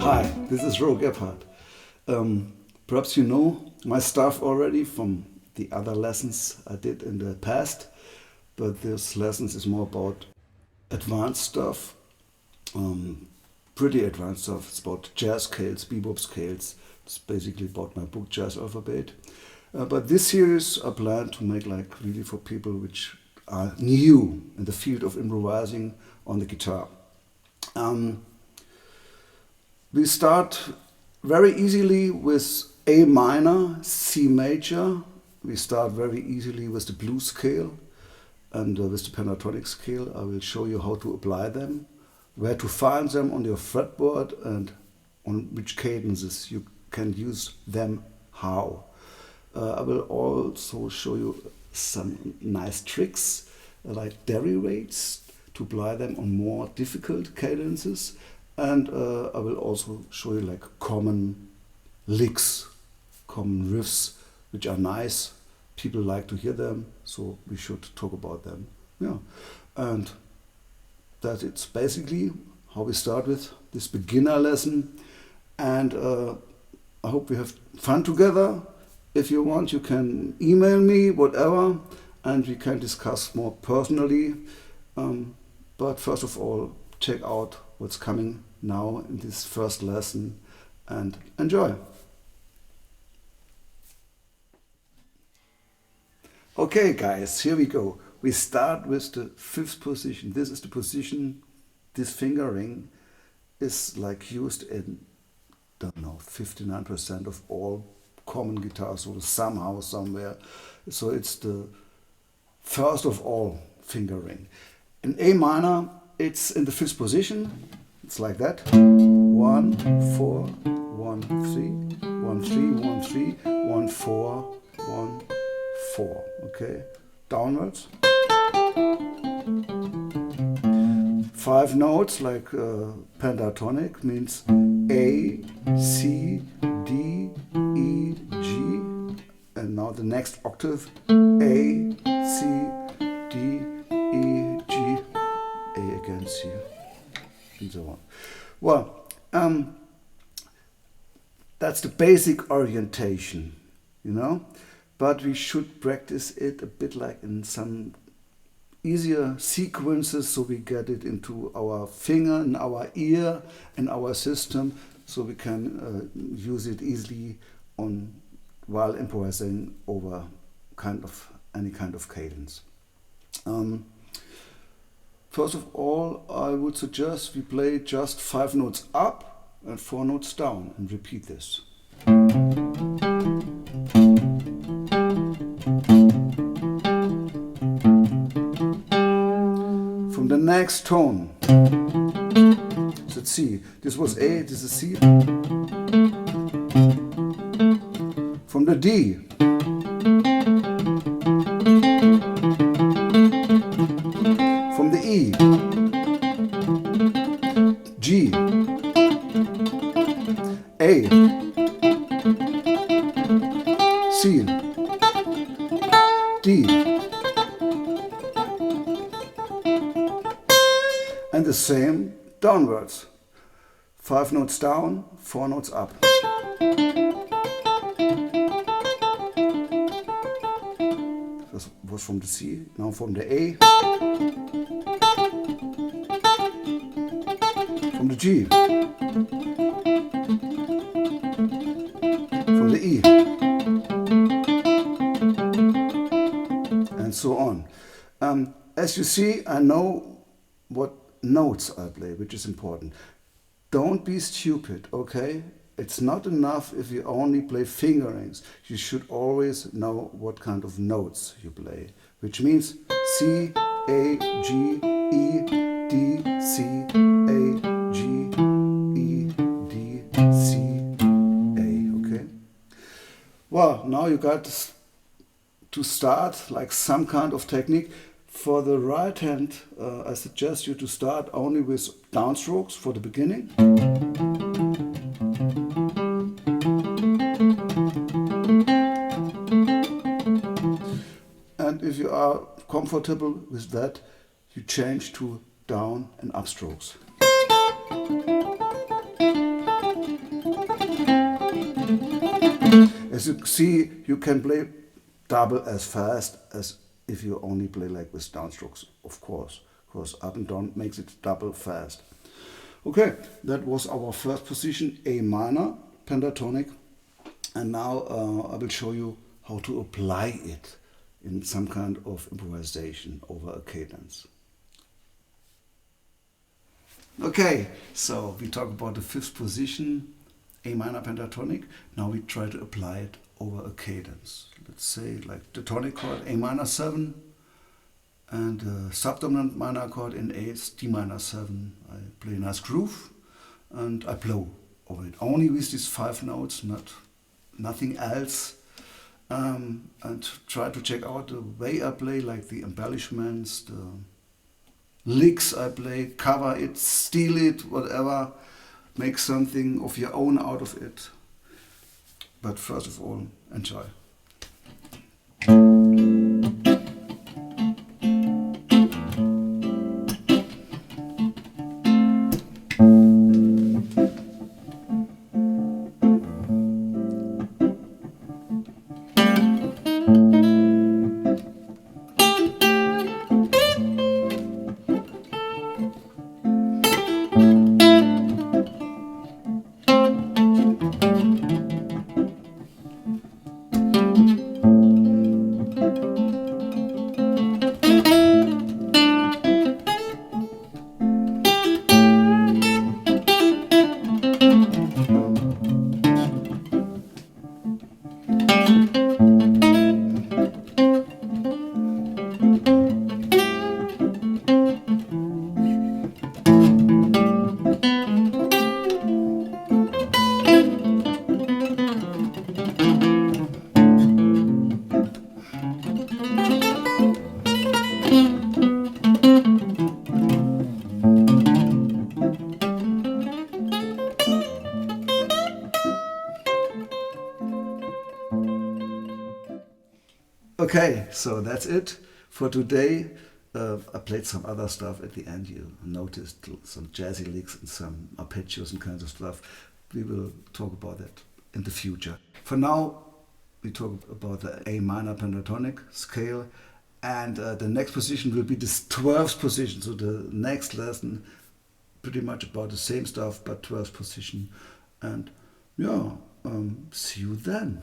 Hi, this is Ro Gebhardt. Perhaps you know my stuff already from the other lessons I did in the past, but this lessons is more about advanced stuff, pretty advanced stuff. It's about jazz scales, bebop scales. It's basically about my book Jazz Alphabet. But this series I plan to make like really for people which are new in the field of improvising on the guitar. We start very easily with A minor, C major. We start very easily with the blues scale and with the pentatonic scale. I will show you how to apply them, where to find them on your fretboard and on which cadences you can use them how. I will also show you some nice tricks like derivates to apply them on more difficult cadences, and I will also show you like common licks, common riffs, which are nice. People like to hear them, so we should talk about them. Yeah, and that it's basically how we start with this beginner lesson, and I hope we have fun together. If you want, you can email me, whatever, and we can discuss more personally. But first of all, check out what's coming now in this first lesson and enjoy. Okay guys, here we go. We start with the fifth position. This is the position, this fingering is like used in, don't know, 59% of all common guitars, or somehow, somewhere. So it's the first of all fingering. In A minor, it's in the fifth position. It's like that. 1, 4, 1, 3, 1, 3, 1, 3, 1, 4, 1, 4. Okay, downwards. 5 notes like pentatonic means A, C, D, E, G, and now the next octave A, C, D, E, G, A again, C, and so on. Well, that's the basic orientation, you know, but we should practice it a bit like in some easier sequences, so we get it into our finger, in our ear, in our system, so we can use it easily on while improvising over any kind of cadence. First of all, I would suggest we play just 5 notes up and 4 notes down and repeat this. From the next tone, so it's C. This was A, this is C. From the D, from the E, G, A, C, D, and the same downwards. 5 notes down, 4 notes up. This was from the C, now from the A, from the G, from the E, and so on. As you see, I know what notes I play, which is important. Don't be stupid, okay? It's not enough if you only play fingerings. You should always know what kind of notes you play, which means C, A, G, E, D, C, A, G, E, D, C, A, okay? Well, now you got to start like some kind of technique. For the right hand, I suggest you to start only with downstrokes for the beginning. And if you are comfortable with that, you change to down and upstrokes. As you see, you can play double as fast as if you only play like with downstrokes, of course. Because up and down makes it double fast. Okay, that was our first position, A minor pentatonic. And now I will show you how to apply it in some kind of improvisation over a cadence. Okay, so we talk about the fifth position, A minor pentatonic. Now we try to apply it over a cadence. Let's say like the tonic chord A minor 7 and the subdominant minor chord in A is D minor 7. I play a nice groove and I blow over it. Only with these 5 notes, nothing else. And try to check out the way I play, like the embellishments, the licks I play, cover it, steal it, whatever. Make something of your own out of it. But first of all, enjoy. Okay, so that's it for today. I played some other stuff at the end. You noticed some jazzy licks and some arpeggios and kinds of stuff. We will talk about that in the future. For now, we talk about the A-Minor-Pentatonic-Scale, and the next position will be the 12th position. So the next lesson, pretty much about the same stuff, but 12th position. And yeah, see you then.